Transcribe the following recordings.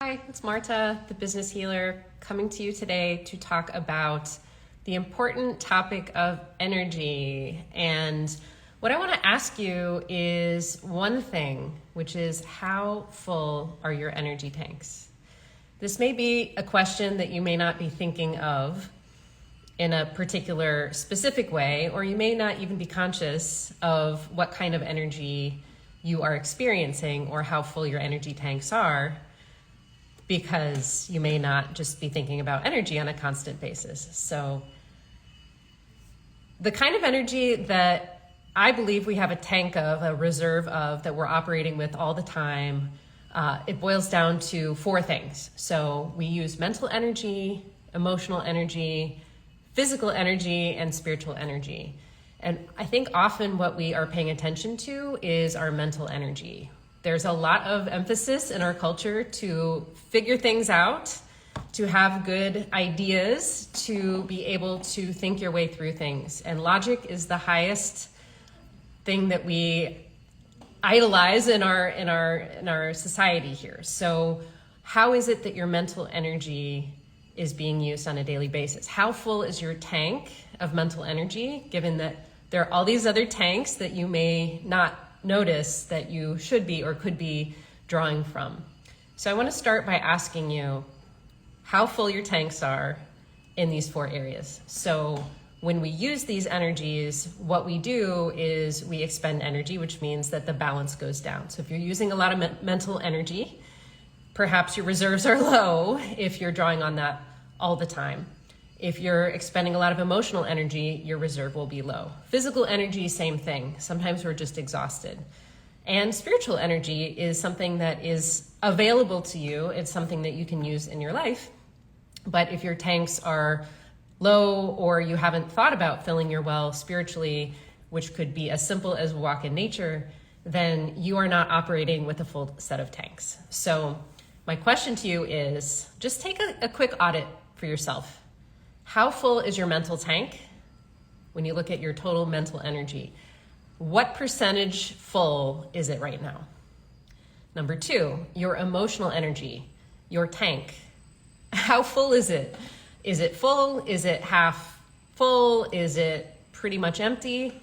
Hi, it's Marta, the business healer, coming to you today to talk about the important topic of energy. And what I want to ask you is one thing, which is how full are your energy tanks? This may be a question that you may not be thinking of in a particular specific way, or you may not even be conscious of what kind of energy you are experiencing or how full your energy tanks are, because you may not just be thinking about energy on a constant basis. So the kind of energy that I believe we have a tank of, a reserve of, that we're operating with all the time, it boils down to four things. So we use mental energy, emotional energy, physical energy, and spiritual energy. And I think often what we are paying attention to is our mental energy. There's a lot of emphasis in our culture to figure things out, to have good ideas, to be able to think your way through things. And logic is the highest thing that we idolize in our society here. So how is it that your mental energy is being used on a daily basis? How full is your tank of mental energy, given that there are all these other tanks that you may not notice that you should be or could be drawing from? So I want to start by asking you how full your tanks are in these four areas. So when we use these energies, what we do is we expend energy, which means that the balance goes down. So if you're using a lot of mental energy, perhaps your reserves are low if you're drawing on that all the time. If you're expending a lot of emotional energy, your reserve will be low. Physical energy, same thing. Sometimes we're just exhausted. And spiritual energy is something that is available to you. It's something that you can use in your life. But if your tanks are low, or you haven't thought about filling your well spiritually, which could be as simple as a walk in nature, then you are not operating with a full set of tanks. So my question to you is, just take a quick audit for yourself. How full is your mental tank when you look at your total mental energy? What percentage full is it right now? Number two, your emotional energy, your tank. How full is it? Is it full? Is it half full? Is it pretty much empty?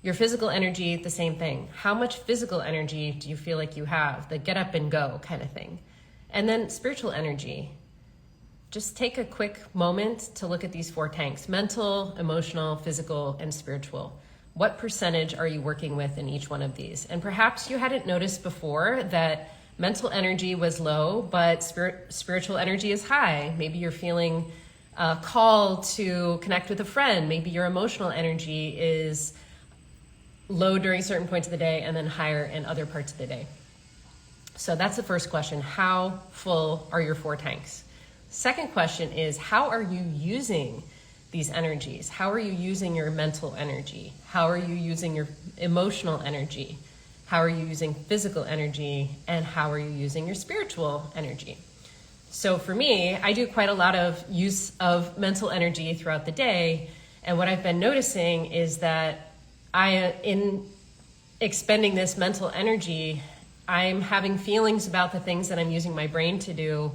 Your physical energy, the same thing. How much physical energy do you feel like you have? The get up and go kind of thing. And then spiritual energy. Just take a quick moment to look at these four tanks: mental, emotional, physical, and spiritual. What percentage are you working with in each one of these? And perhaps you hadn't noticed before that mental energy was low, but spiritual energy is high. Maybe you're feeling a call to connect with a friend. Maybe your emotional energy is low during certain points of the day and then higher in other parts of the day. So that's the first question. How full are your four tanks? Second question is, how are you using these energies? How are you using your mental energy? How are you using your emotional energy? How are you using physical energy? And how are you using your spiritual energy? So for me, I do quite a lot of use of mental energy throughout the day. And what I've been noticing is that in expending this mental energy, I'm having feelings about the things that I'm using my brain to do,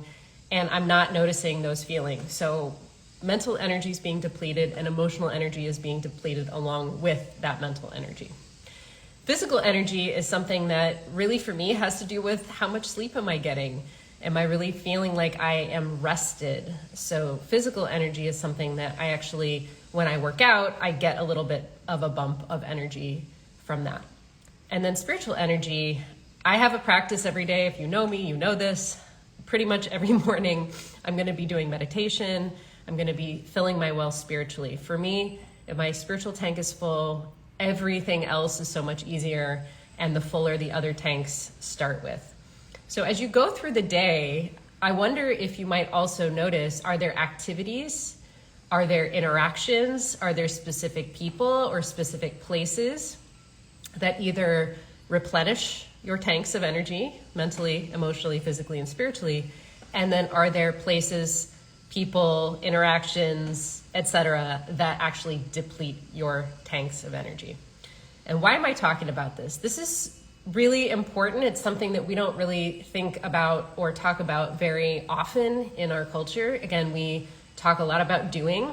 and I'm not noticing those feelings. So mental energy is being depleted and emotional energy is being depleted along with that mental energy. Physical energy is something that really for me has to do with how much sleep am I getting? Am I really feeling like I am rested? So physical energy is something that I actually, when I work out, I get a little bit of a bump of energy from that. And then spiritual energy, I have a practice every day. If you know me, you know this. Pretty much every morning, I'm going to be doing meditation. I'm going to be filling my well spiritually. For me, if my spiritual tank is full, everything else is so much easier, and the fuller the other tanks start with. So as you go through the day, I wonder if you might also notice, are there activities? Are there interactions? Are there specific people or specific places that either replenish your tanks of energy, mentally, emotionally, physically, and spiritually? And then are there places, people, interactions, etc., that actually deplete your tanks of energy? And why am I talking about this? This is really important. It's something that we don't really think about or talk about very often in our culture. Again, we talk a lot about doing,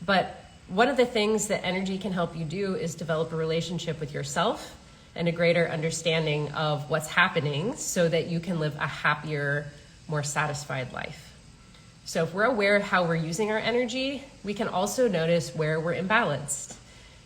but one of the things that energy can help you do is develop a relationship with yourself and a greater understanding of what's happening so that you can live a happier, more satisfied life. So if we're aware of how we're using our energy, we can also notice where we're imbalanced.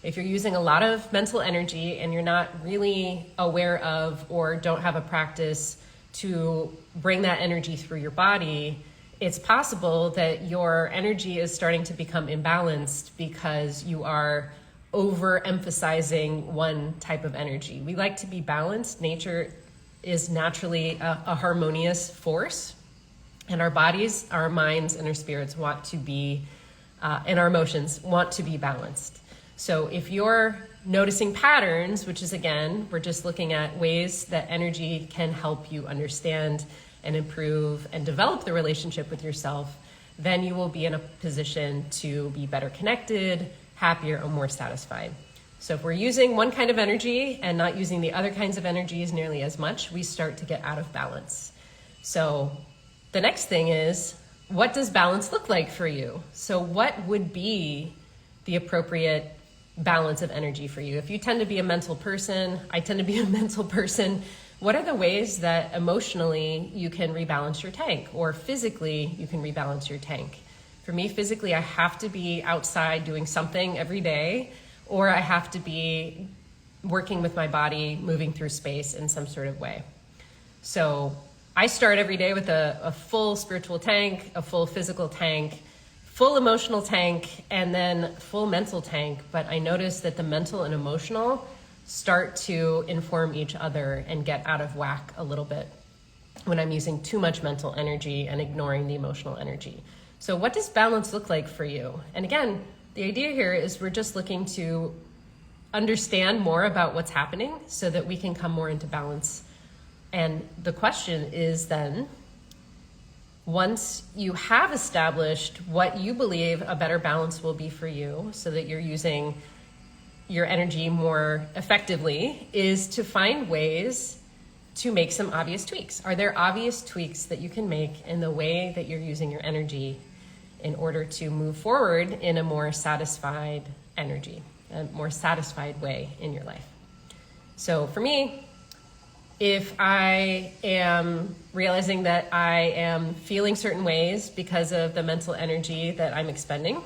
If you're using a lot of mental energy and you're not really aware of or don't have a practice to bring that energy through your body, it's possible that your energy is starting to become imbalanced because you are overemphasizing one type of energy. We like to be balanced. Nature is naturally a harmonious force, and our bodies, our minds, and our spirits want to be, and our emotions want to be balanced. So if you're noticing patterns, which is, again, we're just looking at ways that energy can help you understand and improve and develop the relationship with yourself, then you will be in a position to be better connected, happier, or more satisfied. So if we're using one kind of energy and not using the other kinds of energies nearly as much, we start to get out of balance. So the next thing is, what does balance look like for you? So what would be the appropriate balance of energy for you? If you tend to be a mental person, I tend to be a mental person, what are the ways that emotionally you can rebalance your tank, or physically you can rebalance your tank? For me, physically, I have to be outside doing something every day, or I have to be working with my body, moving through space in some sort of way. So I start every day with a full spiritual tank, a full physical tank, full emotional tank, and then full mental tank. But I notice that the mental and emotional start to inform each other and get out of whack a little bit when I'm using too much mental energy and ignoring the emotional energy. So what does balance look like for you? And again, the idea here is we're just looking to understand more about what's happening so that we can come more into balance. And the question is then, once you have established what you believe a better balance will be for you so that you're using your energy more effectively, is to find ways to make some obvious tweaks. Are there obvious tweaks that you can make in the way that you're using your energy in order to move forward in a more satisfied energy, a more satisfied way in your life? So for me, if I am realizing that I am feeling certain ways because of the mental energy that I'm expending,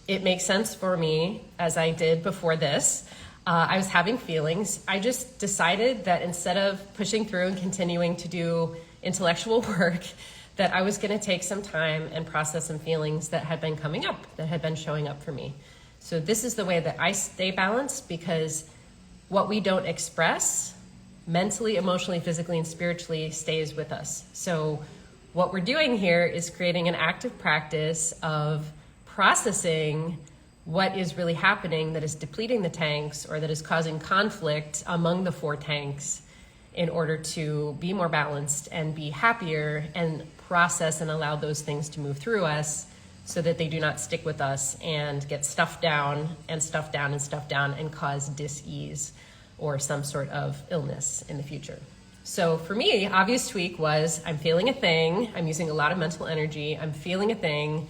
it makes sense for me, as I did before this, I was having feelings. I just decided that instead of pushing through and continuing to do intellectual work, that I was going to take some time and process some feelings that had been coming up, that had been showing up for me. So this is the way that I stay balanced, because what we don't express mentally, emotionally, physically, and spiritually stays with us. So what we're doing here is creating an active practice of processing what is really happening that is depleting the tanks or that is causing conflict among the four tanks in order to be more balanced and be happier and process and allow those things to move through us so that they do not stick with us and get stuffed down and stuffed down and stuffed down and cause dis-ease or some sort of illness in the future. So for me, obvious tweak was, I'm feeling a thing, I'm using a lot of mental energy, I'm feeling a thing.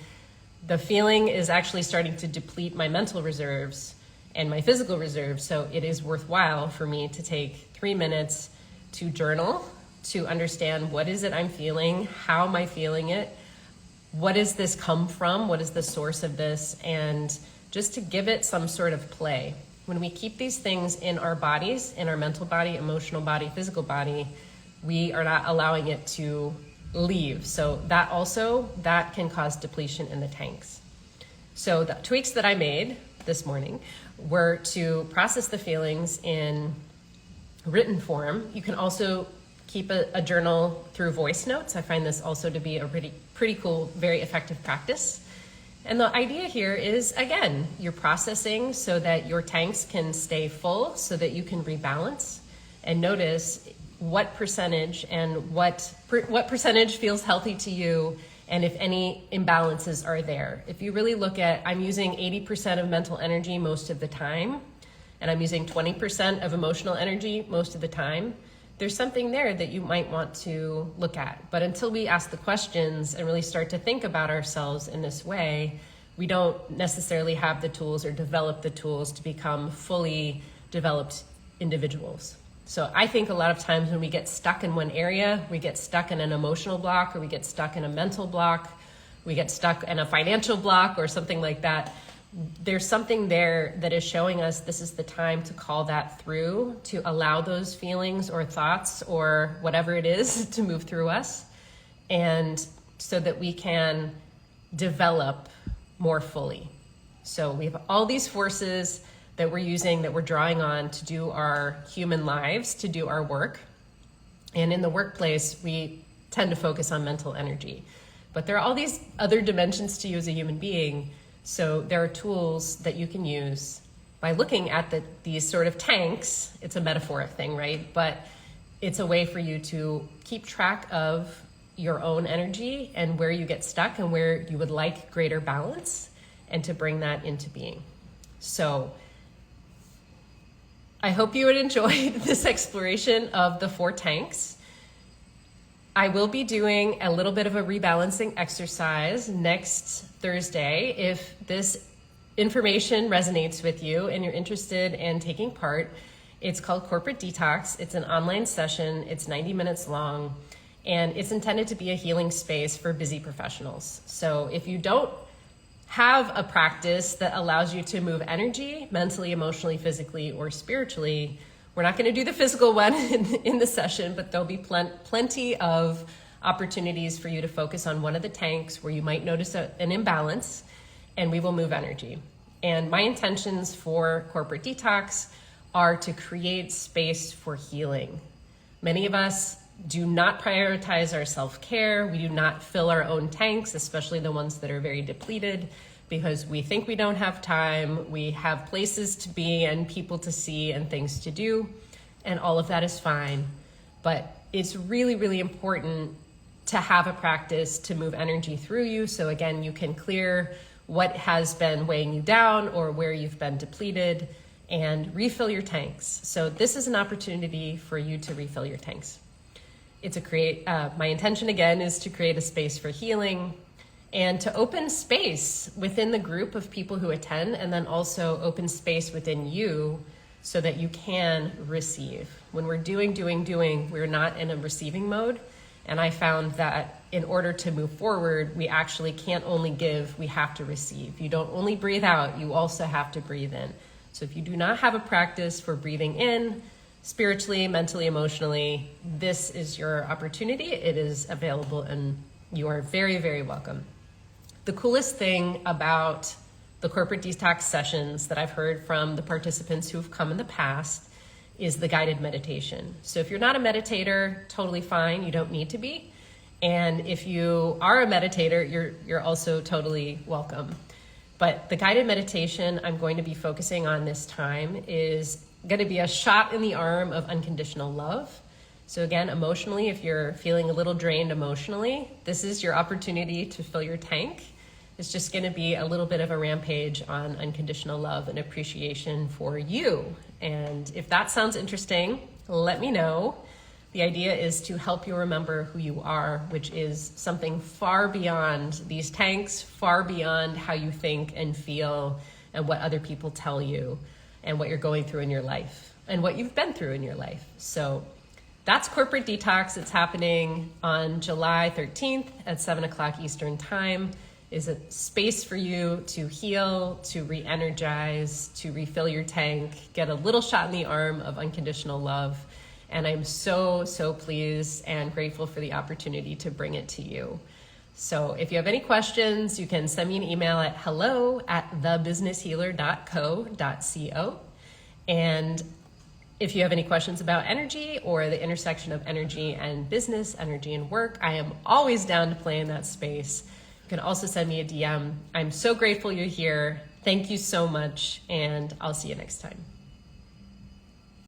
The feeling is actually starting to deplete my mental reserves and my physical reserves, so it is worthwhile for me to take 3 minutes to journal, to understand what is it I'm feeling, how am I feeling it, what does this come from, what is the source of this, and just to give it some sort of play. When we keep these things in our bodies, in our mental body, emotional body, physical body, we are not allowing it to leave. So that can cause depletion in the tanks. So the tweaks that I made this morning were to process the feelings in written form. You can also keep a journal through voice notes. I find this also to be a pretty cool, very effective practice. And the idea here is, again, you're processing so that your tanks can stay full so that you can rebalance, and notice what percentage and what percentage feels healthy to you, and if any imbalances are there. If you really look at, I'm using 80% of mental energy most of the time, and I'm using 20% of emotional energy most of the time, there's something there that you might want to look at. But until we ask the questions and really start to think about ourselves in this way, we don't necessarily have the tools or develop the tools to become fully developed individuals. So I think a lot of times when we get stuck in one area, we get stuck in an emotional block, or we get stuck in a mental block, we get stuck in a financial block or something like that. There's something there that is showing us this is the time to call that through, to allow those feelings or thoughts or whatever it is to move through us, and so that we can develop more fully. So we have all these forces that we're using, that we're drawing on to do our human lives, to do our work. And in the workplace, we tend to focus on mental energy. But there are all these other dimensions to you as a human being. So there are tools that you can use by looking at these sort of tanks. It's a metaphoric thing, right? But it's a way for you to keep track of your own energy and where you get stuck and where you would like greater balance, and to bring that into being. So I hope you would enjoy this exploration of the 4 tanks. I will be doing a little bit of a rebalancing exercise next Thursday. If this information resonates with you and you're interested in taking part, it's called Corporate Detox. It's an online session. It's 90 minutes long, and it's intended to be a healing space for busy professionals. So if you don't have a practice that allows you to move energy mentally, emotionally, physically, or spiritually, we're not going to do the physical one in the session, but there'll be plenty of opportunities for you to focus on one of the tanks where you might notice an imbalance, and we will move energy. And my intentions for Corporate Detox are to create space for healing. Many of us do not prioritize our self-care. We do not fill our own tanks, especially the ones that are very depleted, because we think we don't have time. We have places to be and people to see and things to do, and all of that is fine. But it's really, really important to have a practice to move energy through you. So again, you can clear what has been weighing you down or where you've been depleted and refill your tanks. So this is an opportunity for you to refill your tanks. My intention again is to create a space for healing and to open space within the group of people who attend, and then also open space within you so that you can receive. When we're doing, we're not in a receiving mode. And I found that in order to move forward, we actually can't only give, we have to receive. You don't only breathe out, you also have to breathe in. So if you do not have a practice for breathing in, spiritually, mentally, emotionally, this is your opportunity. It is available, and you are very, very welcome. The coolest thing about the Corporate Detox sessions that I've heard from the participants who've come in the past is the guided meditation. So if you're not a meditator, totally fine. You don't need to be. And if you are a meditator, you're also totally welcome. But the guided meditation I'm going to be focusing on this time is going to be a shot in the arm of unconditional love. So again, emotionally, if you're feeling a little drained emotionally, this is your opportunity to fill your tank. It's just going to be a little bit of a rampage on unconditional love and appreciation for you. And if that sounds interesting, let me know. The idea is to help you remember who you are, which is something far beyond these tanks, far beyond how you think and feel and what other people tell you and what you're going through in your life and what you've been through in your life. So that's Corporate Detox. It's happening on July 13th at 7 o'clock Eastern Time. Is a space for you to heal, to re-energize, to refill your tank, get a little shot in the arm of unconditional love. And I'm so, so pleased and grateful for the opportunity to bring it to you. So if you have any questions, you can send me an email at hello@thebusinesshealer.co.co. And if you have any questions about energy or the intersection of energy and business, energy and work, I am always down to play in that space. You can also send me a DM. I'm so grateful you're here. Thank you so much, and I'll see you next time.